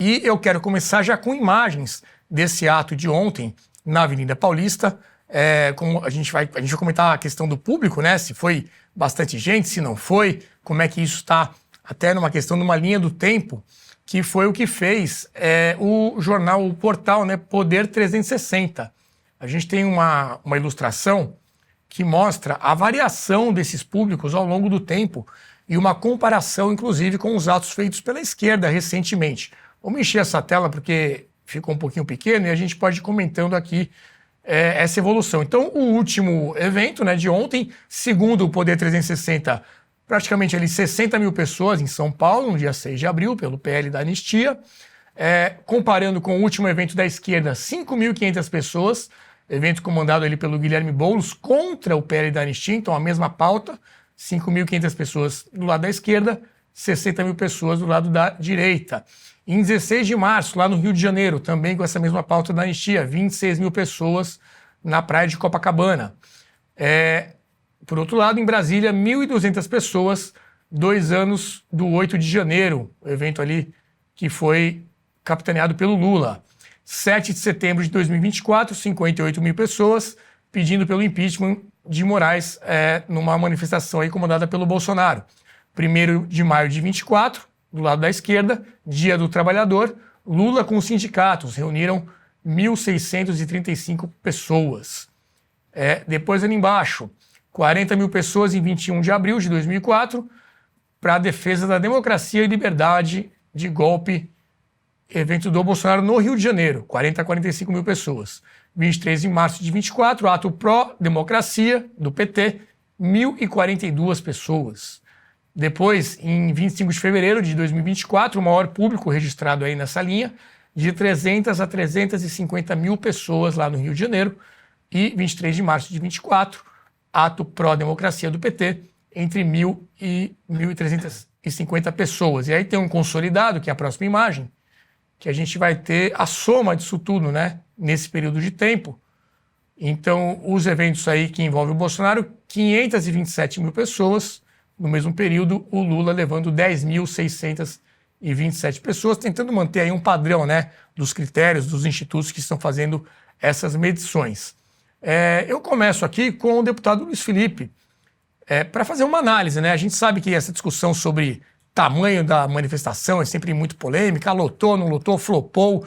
E eu quero começar já com imagens desse ato de ontem na Avenida Paulista. Como a gente vai comentar a questão do público, né? Se foi bastante gente, se não foi, como é que isso está até numa questão de uma linha do tempo, que foi o que fez o jornal, o portal, né, Poder 360. A gente tem uma ilustração que mostra a variação desses públicos ao longo do tempo e uma comparação, inclusive, com os atos feitos pela esquerda recentemente. Vamos encher essa tela porque ficou um pouquinho pequeno e a gente pode ir comentando aqui essa evolução. Então, o último evento, né, de ontem, segundo o Poder 360, praticamente ali 60 mil pessoas em São Paulo, no dia 6 de abril, pelo PL da Anistia. Comparando com o último evento da esquerda, 5.500 pessoas, evento comandado ali pelo Guilherme Boulos contra o PL da Anistia, então a mesma pauta, 5.500 pessoas do lado da esquerda, 60 mil pessoas do lado da direita. Em 16 de março, lá no Rio de Janeiro, também com essa mesma pauta da Anistia, 26 mil pessoas na praia de Copacabana. Por outro lado, em Brasília, 1.200 pessoas, 2 anos do 8 de janeiro, o evento ali que foi capitaneado pelo Lula. 7 de setembro de 2024, 58 mil pessoas pedindo pelo impeachment de Moraes numa manifestação aí comandada pelo Bolsonaro. 1º de maio de 24, do lado da esquerda, Dia do Trabalhador, Lula com os sindicatos, reuniram 1.635 pessoas. Depois ali embaixo, 40 mil pessoas em 21 de abril de 2004, para a defesa da democracia e liberdade de golpe, evento do Bolsonaro no Rio de Janeiro, 40 a 45 mil pessoas. 23 de março de 24, ato pró-democracia do PT, 1.042 pessoas. Depois, em 25 de fevereiro de 2024, o maior público registrado aí nessa linha, de 300 a 350 mil pessoas lá no Rio de Janeiro. E 23 de março de 24, ato pró-democracia do PT, entre 1.000 e 1.350 pessoas. E aí tem um consolidado, que é a próxima imagem, que a gente vai ter a soma disso tudo, né, nesse período de tempo. Então, os eventos aí que envolvem o Bolsonaro, 527 mil pessoas, no mesmo período, o Lula levando 10.627 pessoas, tentando manter aí um padrão, né, dos critérios, dos institutos que estão fazendo essas medições. Eu começo aqui com o deputado Luiz Felipe, para fazer uma análise, né? A gente sabe que essa discussão sobre tamanho da manifestação é sempre muito polêmica, lotou, não lotou, flopou.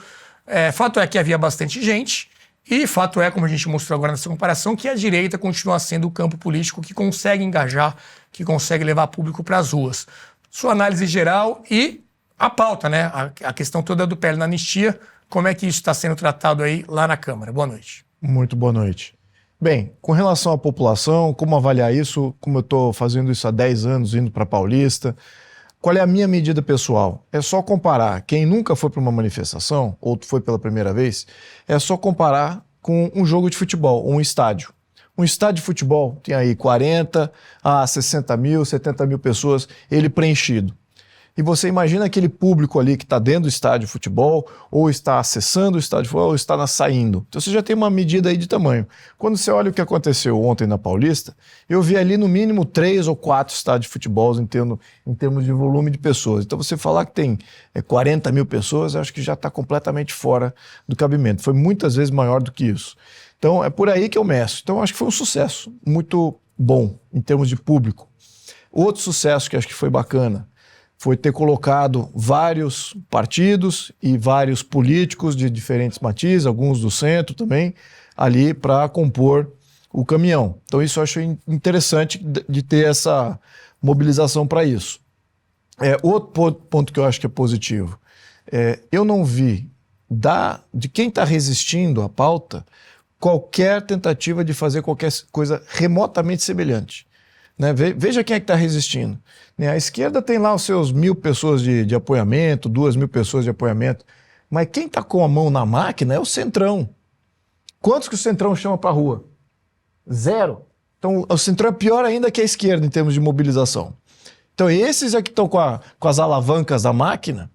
Fato é que havia bastante gente e fato é, como a gente mostrou agora nessa comparação, que a direita continua sendo o campo político que consegue engajar, que consegue levar público para as ruas. Sua análise geral e a pauta, né? A questão toda do PL na Anistia, como é que isso está sendo tratado aí lá na Câmara? Boa noite. Muito boa noite. Bem, com relação à população, como avaliar isso, como eu estou fazendo isso há 10 anos, indo para Paulista, qual é a minha medida pessoal? É só comparar quem nunca foi para uma manifestação, ou foi pela primeira vez, é só comparar com um jogo de futebol, um estádio. Um estádio de futebol tem aí 40 a 60 mil, 70 mil pessoas, ele preenchido. E você imagina aquele público ali que está dentro do estádio de futebol, ou está acessando o estádio de futebol, ou está saindo. Então você já tem uma medida aí de tamanho. Quando você olha o que aconteceu ontem na Paulista, eu vi ali no mínimo 3 ou 4 estádios de futebol em termos de volume de pessoas. Então você falar que tem 40 mil pessoas, eu acho que já está completamente fora do cabimento. Foi muitas vezes maior do que isso. Então é por aí que eu meço. Então eu acho que foi um sucesso muito bom em termos de público. Outro sucesso que acho que foi bacana foi ter colocado vários partidos e vários políticos de diferentes matizes, alguns do centro também, ali para compor o caminhão. Então isso eu acho interessante de ter essa mobilização para isso. Outro ponto que eu acho que é positivo, eu não vi de quem está resistindo à pauta qualquer tentativa de fazer qualquer coisa remotamente semelhante. Né? Veja quem é que está resistindo. Né? A esquerda tem lá os seus 1.000 pessoas de apoiamento, 2.000 pessoas de apoiamento, mas quem está com a mão na máquina é o Centrão. Quantos que o Centrão chama para a rua? 0. Então o Centrão é pior ainda que a esquerda em termos de mobilização. Então esses é que estão com as alavancas da máquina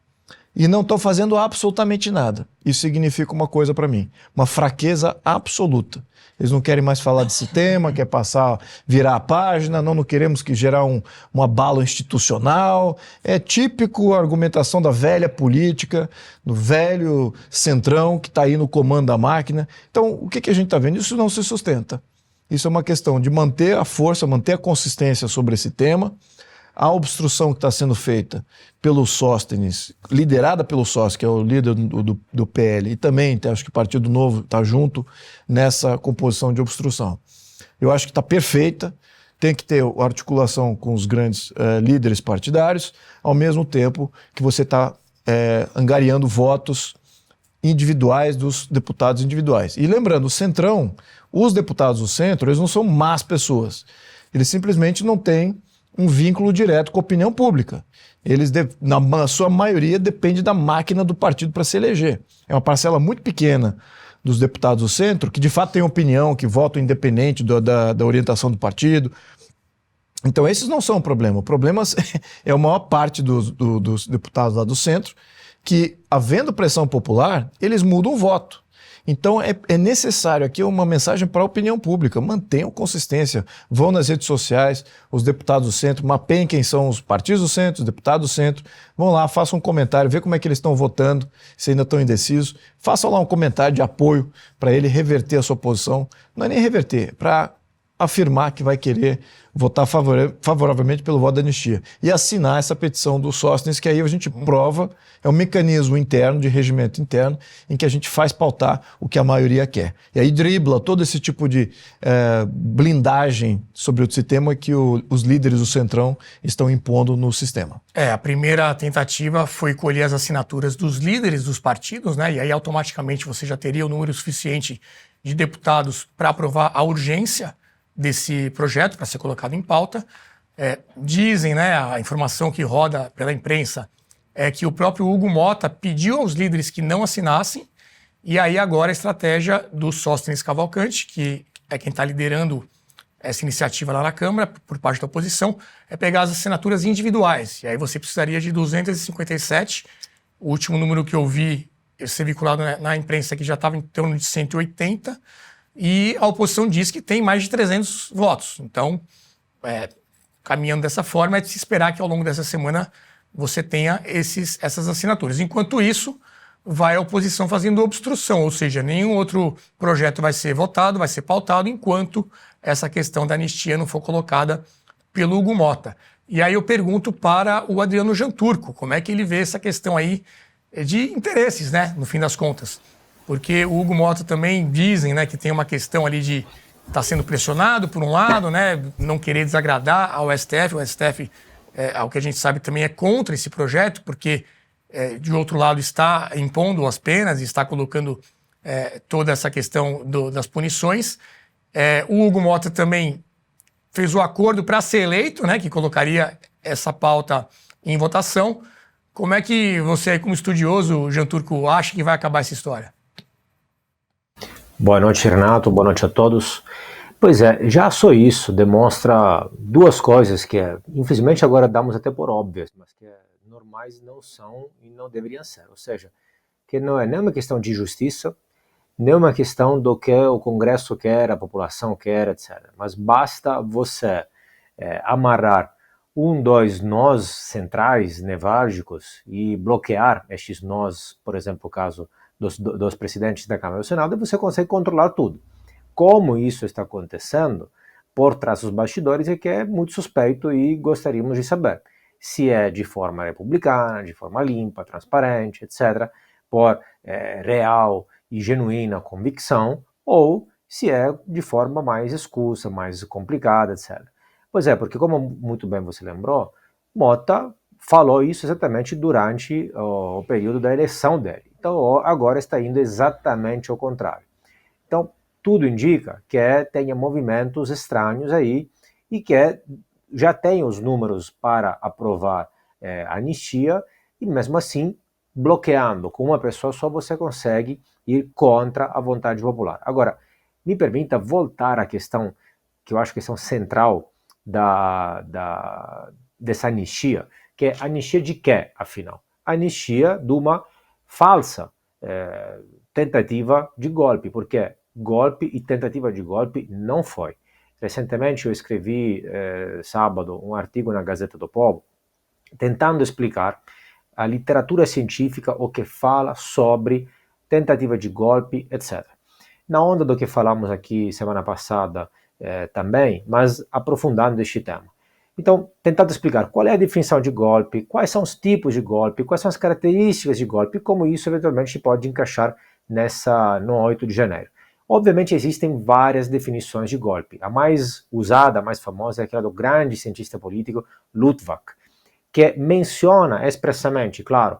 e não estão fazendo absolutamente nada. Isso significa uma coisa para mim, uma fraqueza absoluta. Eles não querem mais falar desse tema, quer passar, virar a página, não queremos que gerar um abalo institucional. É típico a argumentação da velha política, do velho centrão que está aí no comando da máquina. Então, o que a gente está vendo? Isso não se sustenta. Isso é uma questão de manter a força, manter a consistência sobre esse tema. A obstrução que está sendo feita pelo Sóstenes, liderada pelo Sóstenes, que é o líder do PL, e também acho que o Partido Novo está junto nessa composição de obstrução. Eu acho que está perfeita, tem que ter articulação com os grandes líderes partidários, ao mesmo tempo que você está angariando votos individuais dos deputados individuais. E lembrando, o Centrão, os deputados do Centro, eles não são más pessoas. Eles simplesmente não têm um vínculo direto com a opinião pública. Eles, na sua maioria, depende da máquina do partido para se eleger. É uma parcela muito pequena dos deputados do Centro que, de fato, têm opinião, que votam independente da orientação do partido. Então, esses não são o problema. O problema é a maior parte dos deputados lá do Centro que, havendo pressão popular, eles mudam o voto. Então é necessário aqui uma mensagem para a opinião pública, mantenham consistência, vão nas redes sociais, os deputados do Centro, mapeiem quem são os partidos do Centro, os deputados do Centro, vão lá, façam um comentário, vê como é que eles estão votando, se ainda estão indecisos, façam lá um comentário de apoio para ele reverter a sua posição, não é nem reverter, para afirmar que vai querer votar favoravelmente pelo voto da anistia e assinar essa petição do Sóstenes, que aí a gente prova, é um mecanismo interno, de regimento interno, em que a gente faz pautar o que a maioria quer. E aí dribla todo esse tipo de blindagem sobre o sistema que os líderes do Centrão estão impondo no sistema. A primeira tentativa foi colher as assinaturas dos líderes dos partidos, né? E aí automaticamente você já teria o número suficiente de deputados para aprovar a urgência desse projeto para ser colocado em pauta. Dizem, né, a informação que roda pela imprensa é que o próprio Hugo Motta pediu aos líderes que não assinassem, e aí agora a estratégia do Sóstenes Cavalcante, que é quem está liderando essa iniciativa lá na Câmara, por parte da oposição, é pegar as assinaturas individuais. E aí você precisaria de 257, o último número que eu vi ser vinculado na imprensa que já estava em torno de 180, e a oposição diz que tem mais de 300 votos. Então, caminhando dessa forma, é de se esperar que ao longo dessa semana você tenha essas assinaturas. Enquanto isso, vai a oposição fazendo obstrução, ou seja, nenhum outro projeto vai ser votado, vai ser pautado, enquanto essa questão da anistia não for colocada pelo Hugo Motta. E aí eu pergunto para o Adriano Janturco, como é que ele vê essa questão aí de interesses, né, no fim das contas. Porque o Hugo Motta também dizem, né, que tem uma questão ali de estar sendo pressionado por um lado, né, não querer desagradar ao STF. O STF, ao que a gente sabe, também é contra esse projeto, porque de outro lado está impondo as penas e está colocando toda essa questão das punições. O Hugo Motta também fez o acordo para ser eleito, né, que colocaria essa pauta em votação. Como é que você, como estudioso, Jean Turco, acha que vai acabar essa história? Boa noite, Renato. Boa noite a todos. Pois é, já só isso demonstra duas coisas que, infelizmente, agora damos até por óbvias, mas que normais não são e não deveriam ser. Ou seja, que não é nem uma questão de justiça, nem uma questão do que o Congresso quer, a população quer, etc. Mas basta você amarrar dois nós centrais, neválgicos, e bloquear estes nós, por exemplo, o caso dos presidentes da Câmara e do Senado, e você consegue controlar tudo. Como isso está acontecendo por trás dos bastidores é que é muito suspeito e gostaríamos de saber se é de forma republicana, de forma limpa, transparente, etc., por real e genuína convicção, ou se é de forma mais escusa, mais complicada, etc. Pois é, porque como muito bem você lembrou, Motta falou isso exatamente durante o período da eleição dele. Então agora está indo exatamente ao contrário. Então tudo indica que tenha movimentos estranhos aí e que já tem os números para aprovar a anistia, e mesmo assim, bloqueando com uma pessoa só, você consegue ir contra a vontade popular. Agora, me permita voltar à questão, que eu acho que é a questão central dessa anistia, que é anistia de quê, afinal? anistia de uma falsa tentativa de golpe, porque golpe e tentativa de golpe não foi. Recentemente eu escrevi, sábado, um artigo na Gazeta do Povo, tentando explicar a literatura científica, o que fala sobre tentativa de golpe, etc. Na onda do que falamos aqui semana passada também, mas aprofundando este tema. Então, tentando explicar qual é a definição de golpe, quais são os tipos de golpe, quais são as características de golpe e como isso eventualmente pode encaixar no 8 de janeiro. Obviamente existem várias definições de golpe. A mais usada, a mais famosa é aquela do grande cientista político Luttwak, que menciona expressamente, claro,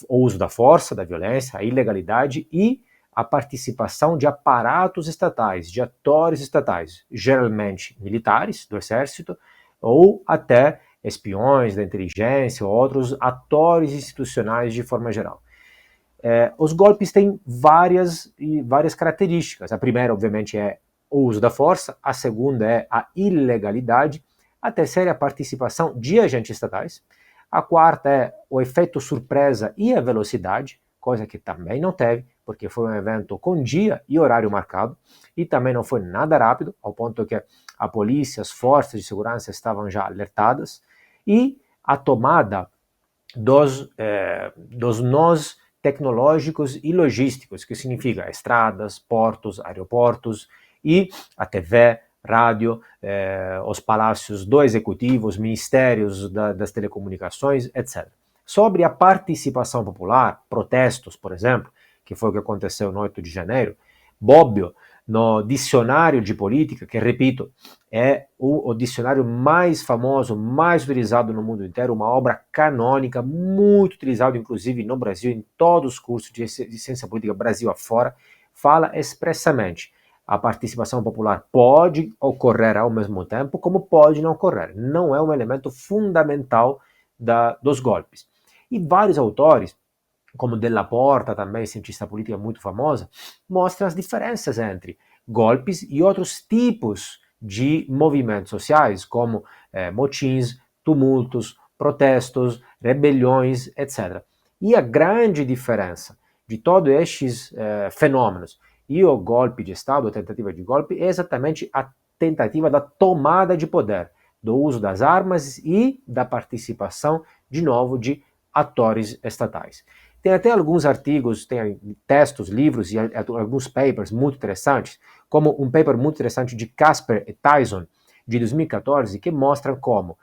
o uso da força, da violência, a ilegalidade e a participação de aparatos estatais, de atores estatais, geralmente militares do exército, ou até espiões da inteligência ou outros atores institucionais de forma geral. Os golpes têm várias características. A primeira, obviamente, é o uso da força, a segunda é a ilegalidade, a terceira é a participação de agentes estatais, a quarta é o efeito surpresa e a velocidade, coisa que também não teve, porque foi um evento com dia e horário marcado, e também não foi nada rápido, ao ponto que a polícia, as forças de segurança estavam já alertadas, e a tomada dos nós tecnológicos e logísticos, que significa estradas, portos, aeroportos, e a TV, rádio, os palácios do executivo, os ministérios das telecomunicações, etc. Sobre a participação popular, protestos, por exemplo, que foi o que aconteceu no 8 de janeiro, Bobbio, no dicionário de política, que, repito, é o dicionário mais famoso, mais utilizado no mundo inteiro, uma obra canônica, muito utilizado, inclusive, no Brasil, em todos os cursos de ciência política, Brasil afora, fala expressamente: a participação popular pode ocorrer ao mesmo tempo, como pode não ocorrer. Não é um elemento fundamental dos golpes. E vários autores, como Della Porta, também cientista política muito famosa, mostram as diferenças entre golpes e outros tipos de movimentos sociais, como motins, tumultos, protestos, rebeliões, etc. E a grande diferença de todos estes fenômenos e o golpe de Estado, a tentativa de golpe, é exatamente a tentativa da tomada de poder, do uso das armas e da participação, de novo, de atores estatais. Tem até alguns artigos, tem textos, livros e alguns papers muito interessantes, como um paper muito interessante de Casper e Tyson, de 2014, que mostram como,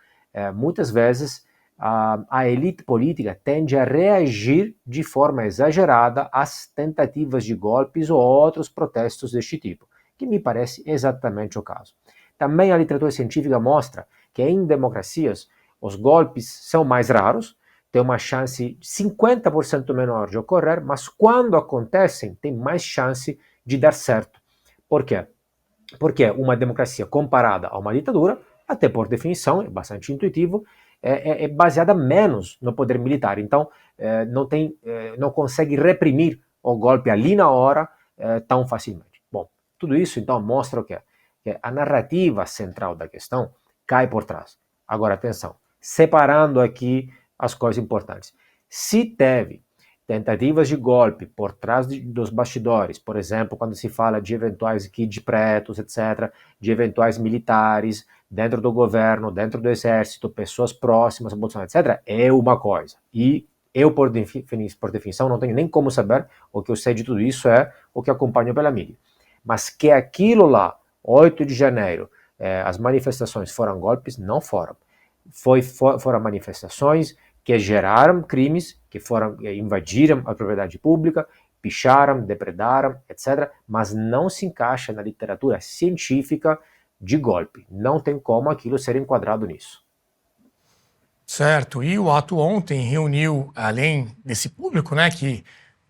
muitas vezes, a elite política tende a reagir de forma exagerada às tentativas de golpes ou outros protestos deste tipo, que me parece exatamente o caso. Também a literatura científica mostra que em democracias os golpes são mais raros, tem uma chance 50% menor de ocorrer, mas quando acontecem, tem mais chance de dar certo. Por quê? Porque uma democracia comparada a uma ditadura, até por definição, é bastante intuitivo, é baseada menos no poder militar. Então, não consegue reprimir o golpe ali na hora tão facilmente. Bom, tudo isso então mostra o quê? Que a narrativa central da questão cai por trás. Agora, atenção, separando aqui as coisas importantes. Se teve tentativas de golpe por trás dos bastidores, por exemplo, quando se fala de eventuais kid pretos, etc., de eventuais militares dentro do governo, dentro do exército, pessoas próximas a Bolsonaro, etc., é uma coisa. E eu, por definição, não tenho nem como saber. O que eu sei de tudo isso é o que acompanho pela mídia. Mas que aquilo lá, 8 de janeiro, as manifestações foram golpes, não foram. Foram manifestações que geraram crimes, que invadiram a propriedade pública, picharam, depredaram, etc., mas não se encaixa na literatura científica de golpe. Não tem como aquilo ser enquadrado nisso. Certo. E o ato ontem reuniu, além desse público, né, que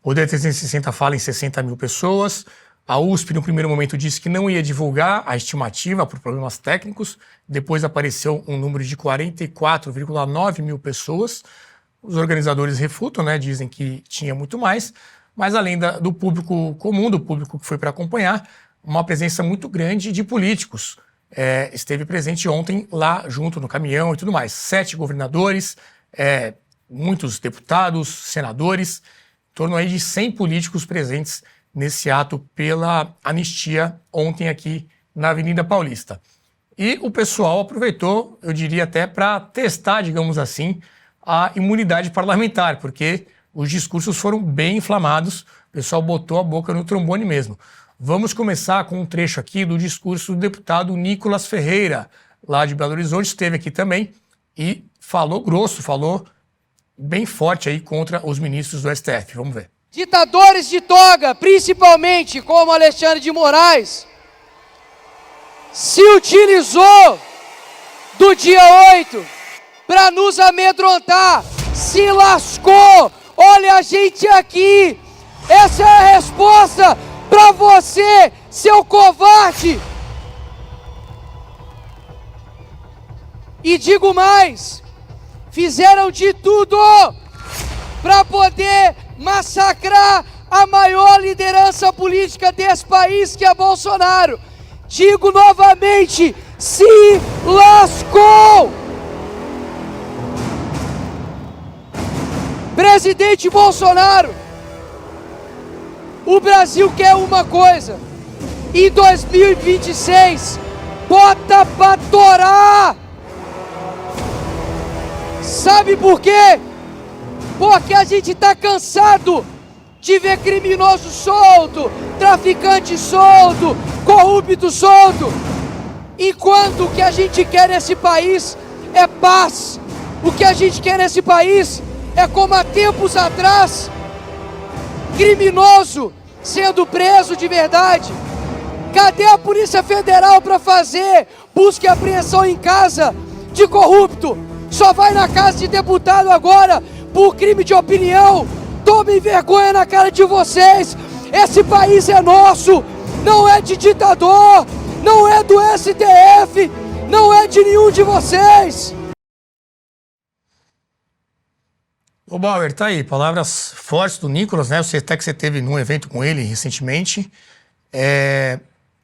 Poder 360 fala em 60 mil pessoas, a USP, no primeiro momento, disse que não ia divulgar a estimativa por problemas técnicos. Depois apareceu um número de 44,9 mil pessoas. Os organizadores refutam, né? Dizem que tinha muito mais. Mas além do público comum, do público que foi para acompanhar, uma presença muito grande de políticos. Esteve presente ontem lá junto no caminhão e tudo mais. 7 governadores, muitos deputados, senadores, em torno aí de 100 políticos presentes nesse ato pela anistia ontem aqui na Avenida Paulista. E o pessoal aproveitou, eu diria até para testar, digamos assim, a imunidade parlamentar, porque os discursos foram bem inflamados, o pessoal botou a boca no trombone mesmo. Vamos começar com um trecho aqui do discurso do deputado Nicolas Ferreira, lá de Belo Horizonte, esteve aqui também e falou grosso, falou bem forte aí contra os ministros do STF. Vamos ver. Ditadores de toga, principalmente como Alexandre de Moraes, se utilizou do dia 8 para nos amedrontar, se lascou. Olha a gente aqui, essa é a resposta para você, seu covarde. E digo mais, fizeram de tudo para poder massacrar a maior liderança política desse país, que é Bolsonaro. Digo novamente, se lascou! Presidente Bolsonaro, o Brasil quer uma coisa, em 2026, bota pra torar! Sabe por quê? Porque a gente tá cansado de ver criminoso solto, traficante solto, corrupto solto. Enquanto o que a gente quer nesse país é paz. O que a gente quer nesse país é como há tempos atrás, criminoso sendo preso de verdade. Cadê a Polícia Federal para fazer busca e apreensão em casa de corrupto? Só vai na casa de deputado agora por crime de opinião. Tomem vergonha na cara de vocês. Esse país é nosso, não é de ditador, não é do STF, não é de nenhum de vocês. Ô Bauer, tá aí, palavras fortes do Nicolas, né? Até que você teve num evento com ele recentemente.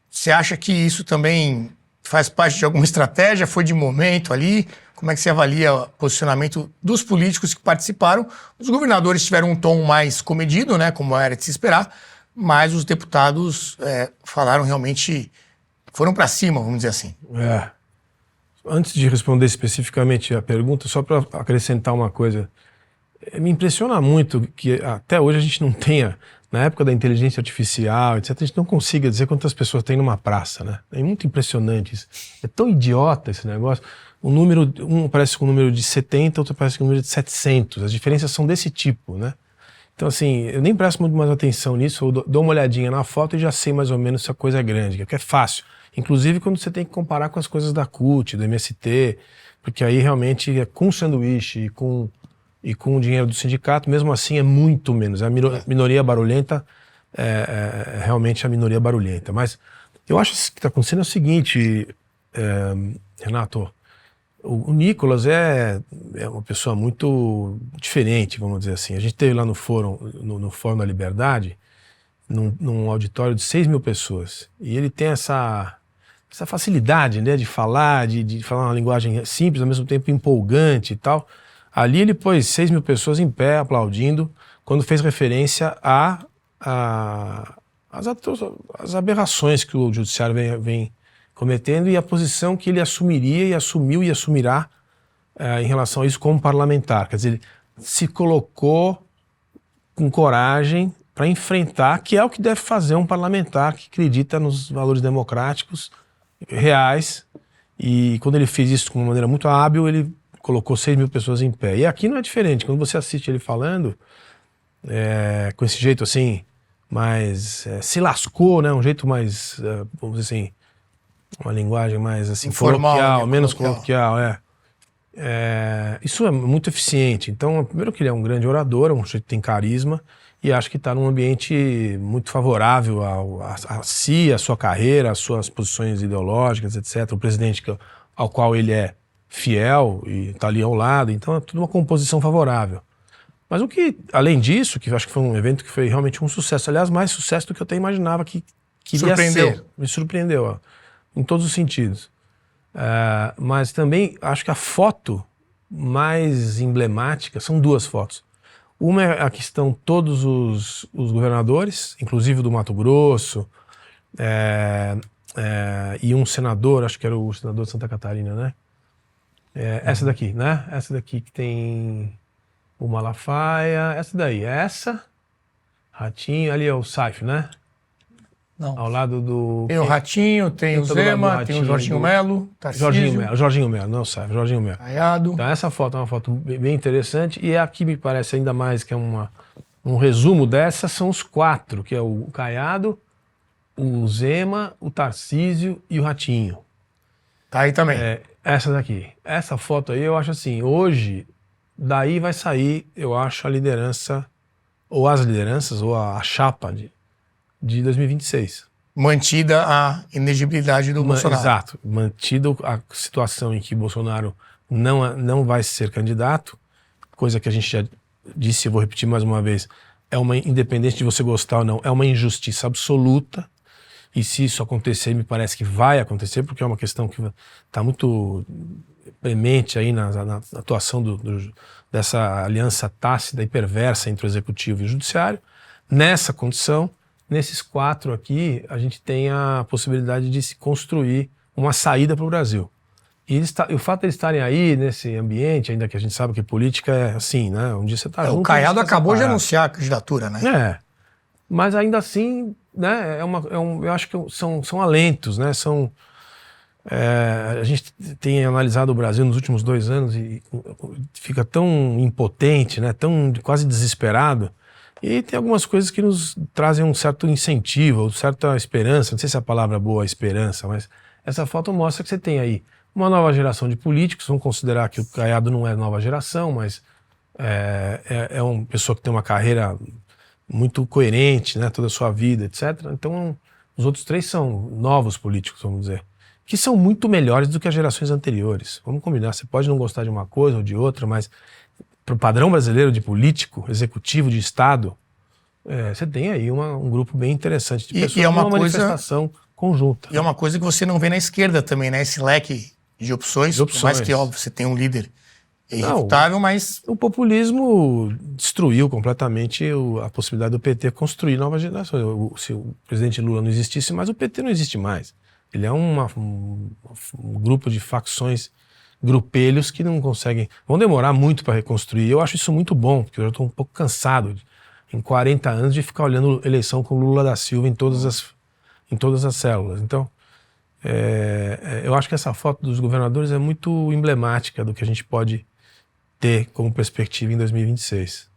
Você acha que isso também faz parte de alguma estratégia? Foi de momento ali? Como é que você avalia o posicionamento dos políticos que participaram? Os governadores tiveram um tom mais comedido, né? Como era de se esperar, mas os deputados falaram realmente, foram para cima, vamos dizer assim. Antes de responder especificamente a pergunta, só para acrescentar uma coisa. Me impressiona muito que até hoje a gente não tenha, na época da inteligência artificial, etc., a gente não consiga dizer quantas pessoas tem numa praça, né? É muito impressionante isso. É tão idiota esse negócio. O número, um parece com o número de 70, outro parece com o número de 700. As diferenças são desse tipo, né? Então, assim, eu nem presto muito mais atenção nisso, eu dou uma olhadinha na foto e já sei mais ou menos se a coisa é grande, porque é fácil. Inclusive quando você tem que comparar com as coisas da CUT, do MST, porque aí realmente é com sanduíche e com o dinheiro do sindicato, mesmo assim é muito menos. A minoria barulhenta é realmente a minoria barulhenta. Mas eu acho que o que está acontecendo é o seguinte, Renato, o Nicolas é uma pessoa muito diferente, vamos dizer assim. A gente teve lá no Fórum da Liberdade, num auditório de 6 mil pessoas, e ele tem essa facilidade, né, de falar uma linguagem simples, ao mesmo tempo empolgante e tal. Ali ele pôs 6 mil pessoas em pé, aplaudindo, quando fez referência às aberrações que o judiciário vem cometendo e a posição que ele assumiria e assumiu e assumirá em relação a isso como parlamentar. Quer dizer, ele se colocou com coragem para enfrentar, que é o que deve fazer um parlamentar que acredita nos valores democráticos reais. E quando ele fez isso de uma maneira muito hábil, ele colocou 6 mil pessoas em pé. E aqui não é diferente. Quando você assiste ele falando, com esse jeito assim, mais se lascou, né? Um jeito mais, vamos dizer assim, uma linguagem mais assim, informal, coloquial, né? menos coloquial, isso é muito eficiente. Então, primeiro que ele é um grande orador, um sujeito que tem carisma, e acho que está num ambiente muito favorável a si, a sua carreira, as suas posições ideológicas, etc. O presidente ao qual ele é fiel e está ali ao lado, então é tudo uma composição favorável. Mas o que, além disso, que eu acho que foi um evento que foi realmente um sucesso, aliás, mais sucesso do que eu até imaginava que iria ser. Me surpreendeu, em todos os sentidos. Mas também acho que a foto mais emblemáticas são duas fotos. Uma é a que estão todos os governadores, inclusive do Mato Grosso, e um senador, acho que era o senador de Santa Catarina, né? Essa daqui, né? Essa daqui que tem o Malafaia, essa daí, essa, Ratinho, ali é o Saif, né? Não. Ao lado do... Tem o Ratinho, tem o Zema, tem o Jorginho Melo, Jorginho Melo, não sabe, Jorginho Melo. Caiado. Então essa foto é uma foto bem interessante e a que me parece ainda mais que é um resumo dessa são os quatro, que é o Caiado, o Zema, o Tarcísio e o Ratinho. Tá aí também. Essa daqui. Essa foto aí eu acho assim, hoje daí vai sair, eu acho, a liderança, ou as lideranças, ou a chapa de 2026. Mantida a inegibilidade do Bolsonaro. Exato. Mantida a situação em que Bolsonaro não vai ser candidato, coisa que a gente já disse, eu vou repetir mais uma vez, independente de você gostar ou não, é uma injustiça absoluta, e se isso acontecer, me parece que vai acontecer, porque é uma questão que está muito premente aí na atuação dessa aliança tácita e perversa entre o Executivo e o Judiciário. Nessa condição, nesses quatro aqui, a gente tem a possibilidade de se construir uma saída para o Brasil. E o fato de eles estarem aí, nesse ambiente, ainda que a gente sabe que política é assim, né? Um dia você está junto... O Caiado acabou de anunciar a candidatura, né? Mas ainda assim, né? Eu acho que são alentos, né? A gente tem analisado o Brasil nos últimos 2 anos e fica tão impotente, né? Tão quase desesperado. E tem algumas coisas que nos trazem um certo incentivo, certa esperança. Não sei se a palavra é boa, esperança, mas essa foto mostra que você tem aí uma nova geração de políticos. Vamos considerar que o Caiado não é nova geração, mas é uma pessoa que tem uma carreira muito coerente, né, toda a sua vida, etc. Então, os outros 3 são novos políticos, vamos dizer, que são muito melhores do que as gerações anteriores. Vamos combinar, você pode não gostar de uma coisa ou de outra, mas para o padrão brasileiro de político, executivo, de Estado, você tem aí um grupo bem interessante de pessoas, uma manifestação conjunta. E é uma coisa que você não vê na esquerda também, né? Esse leque de opções, por mais que, óbvio, você tem um líder irrefutável, mas... O populismo destruiu completamente a possibilidade do PT construir novas gerações. Se o presidente Lula não existisse mais, o PT não existe mais. Ele é um grupo de facções, grupelhos que não conseguem... Vão demorar muito para reconstruir. Eu acho isso muito bom, porque eu já estou um pouco cansado, em 40 anos, de ficar olhando eleição com Lula da Silva em todas as células. Então, eu acho que essa foto dos governadores é muito emblemática do que a gente pode ter como perspectiva em 2026.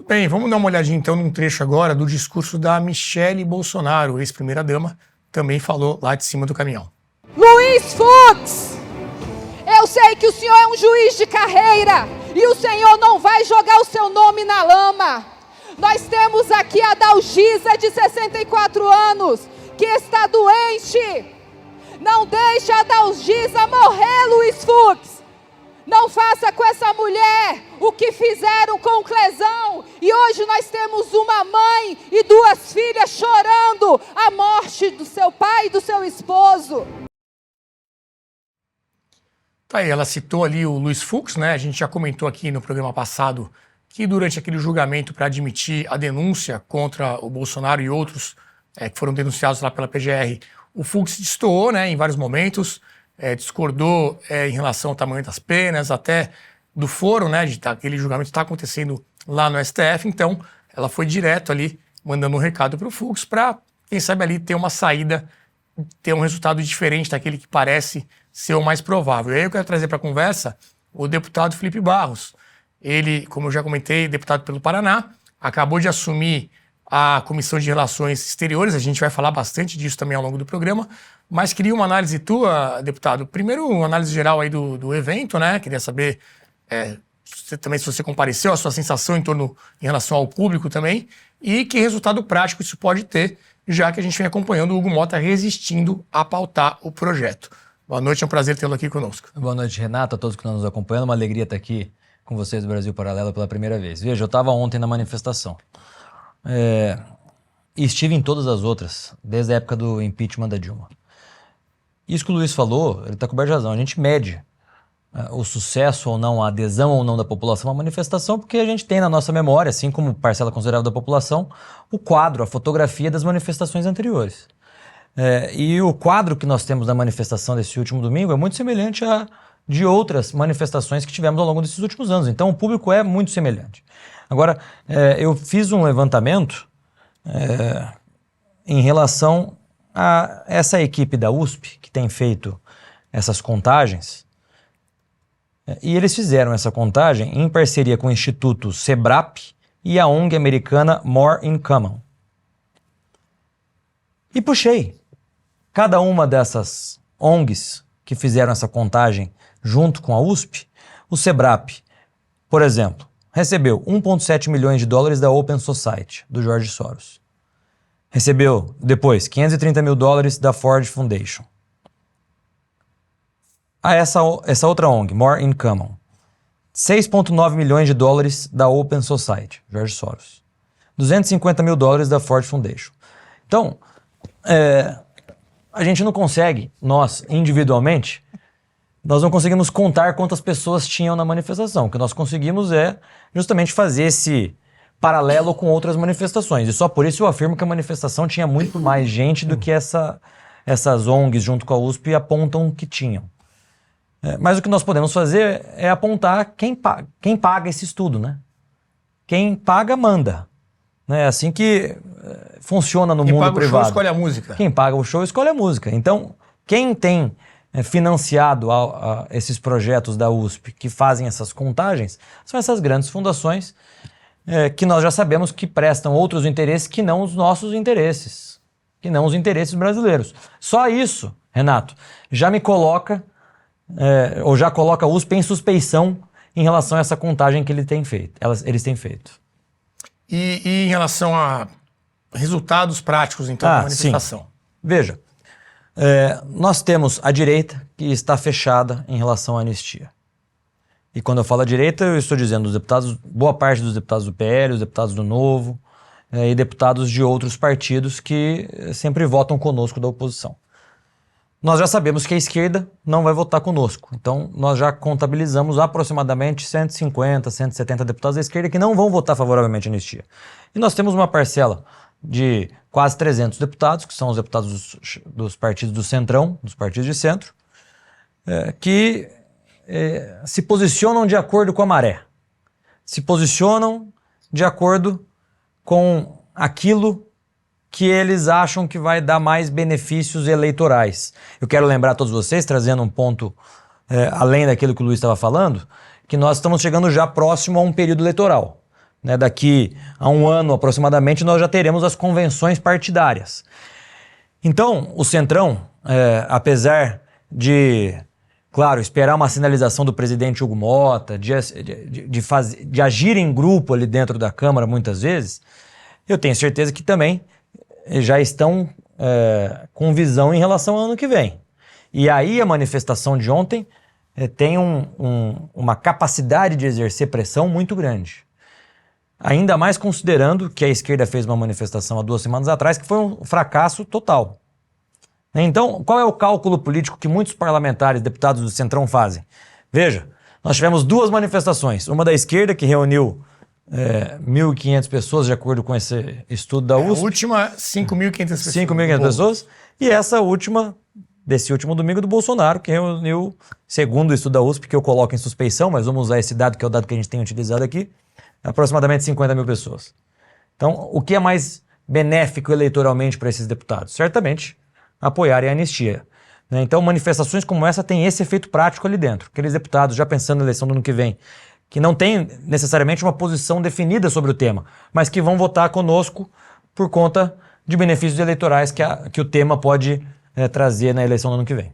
Bem, vamos dar uma olhadinha então num trecho agora do discurso da Michele Bolsonaro, ex-primeira-dama, também falou lá de cima do caminhão. Luiz Fux, eu sei que o senhor é um juiz de carreira e o senhor não vai jogar o seu nome na lama. Nós temos aqui a Dalgisa, de 64 anos, que está doente. Não deixe a Dalgisa morrer, Luiz Fux. Não faça com essa mulher o que fizeram com o Clesão. E hoje nós temos uma mãe e 2 filhas chorando a morte do seu pai e do seu esposo. Tá aí, ela citou ali o Luiz Fux, né? A gente já comentou aqui no programa passado que durante aquele julgamento para admitir a denúncia contra o Bolsonaro e outros que foram denunciados lá pela PGR, o Fux destoou, né, em vários momentos, discordou em relação ao tamanho das penas, até do foro, né, de aquele julgamento está acontecendo lá no STF. Então, ela foi direto ali, mandando um recado para o Fux para, quem sabe, ali ter uma saída, ter um resultado diferente daquele que parece ser o mais provável. E aí eu quero trazer para a conversa o deputado Felipe Barros. Ele, como eu já comentei, deputado pelo Paraná, acabou de assumir a Comissão de Relações Exteriores. A gente vai falar bastante disso também ao longo do programa, mas queria uma análise tua, deputado. Primeiro, uma análise geral aí do evento, né? Queria saber também se você compareceu, a sua sensação em relação ao público também, e que resultado prático isso pode ter, já que a gente vem acompanhando o Hugo Mota resistindo a pautar o projeto. Boa noite, é um prazer tê-lo aqui conosco. Boa noite, Renato, a todos que estão nos acompanhando. Uma alegria estar aqui com vocês do Brasil Paralelo pela primeira vez. Veja, eu estava ontem na manifestação. E estive em todas as outras, desde a época do impeachment da Dilma. Isso que o Luiz falou, ele está coberto de razão. A gente mede o sucesso ou não, a adesão ou não da população à manifestação, porque a gente tem na nossa memória, assim como parcela considerável da população, o quadro, a fotografia das manifestações anteriores. E o quadro que nós temos na manifestação desse último domingo é muito semelhante a de outras manifestações que tivemos ao longo desses últimos anos. Então o público é muito semelhante. Agora, eu fiz um levantamento em relação a essa equipe da USP que tem feito essas contagens, e eles fizeram essa contagem em parceria com o Instituto SEBRAP e a ONG americana More in Common. E puxei cada uma dessas ONGs que fizeram essa contagem junto com a USP. O SEBRAP, por exemplo, recebeu 1,7 milhões de dólares da Open Society, do George Soros. Recebeu, depois, 530 mil dólares da Ford Foundation. Essa outra ONG, More in Common, 6,9 milhões de dólares da Open Society, George Soros. 250 mil dólares da Ford Foundation. Então, a gente não consegue, nós, individualmente, nós não conseguimos contar quantas pessoas tinham na manifestação. O que nós conseguimos é justamente fazer esse paralelo com outras manifestações. E só por isso eu afirmo que a manifestação tinha muito mais gente do que essas ONGs junto com a USP apontam que tinham. Mas o que nós podemos fazer é apontar quem paga esse estudo, né? Quem paga, manda. É assim que funciona no mundo privado. Quem paga o show escolhe a música. Quem paga o show escolhe a música. Então, quem tem financiado esses projetos da USP que fazem essas contagens são essas grandes fundações que nós já sabemos que prestam outros interesses que não os nossos interesses, que não os interesses brasileiros. Só isso, Renato, já me coloca, ou já coloca a USP em suspeição em relação a essa contagem que eles têm feito. E em relação a resultados práticos, então, da manifestação? Sim. Veja, nós temos a direita que está fechada em relação à anistia. E quando eu falo a direita, eu estou dizendo os deputados, boa parte dos deputados do PL, os deputados do Novo e deputados de outros partidos que sempre votam conosco da oposição. Nós já sabemos que a esquerda não vai votar conosco. Então, nós já contabilizamos aproximadamente 150, 170 deputados da esquerda que não vão votar favoravelmente à anistia. E nós temos uma parcela de quase 300 deputados, que são os deputados dos partidos do Centrão, dos partidos de centro, que se posicionam de acordo com a maré. Se posicionam de acordo com aquilo que eles acham que vai dar mais benefícios eleitorais. Eu quero lembrar a todos vocês, trazendo um ponto além daquilo que o Luiz estava falando, que nós estamos chegando já próximo a um período eleitoral. Daqui a um ano aproximadamente nós já teremos as convenções partidárias. Então, o Centrão, apesar de, claro, esperar uma sinalização do presidente Hugo Mota, de agir em grupo ali dentro da Câmara muitas vezes, eu tenho certeza que também já estão com visão em relação ao ano que vem. E aí a manifestação de ontem tem uma capacidade de exercer pressão muito grande. Ainda mais considerando que a esquerda fez uma manifestação há 2 semanas atrás que foi um fracasso total. Então, qual é o cálculo político que muitos parlamentares, deputados do Centrão fazem? Veja, nós tivemos 2 manifestações. Uma da esquerda, que reuniu 1.500 pessoas, de acordo com esse estudo da USP. A última, 5.500 pessoas. 5.500 pessoas. E essa última, desse último domingo, do Bolsonaro, que reuniu, segundo o estudo da USP, que eu coloco em suspeição, mas vamos usar esse dado, que é o dado que a gente tem utilizado aqui, aproximadamente 50 mil pessoas. Então, o que é mais benéfico eleitoralmente para esses deputados? Certamente, apoiarem a anistia. Então, manifestações como essa têm esse efeito prático ali dentro. Aqueles deputados, já pensando na eleição do ano que vem, que não têm necessariamente uma posição definida sobre o tema, mas que vão votar conosco por conta de benefícios eleitorais que o tema pode trazer na eleição do ano que vem.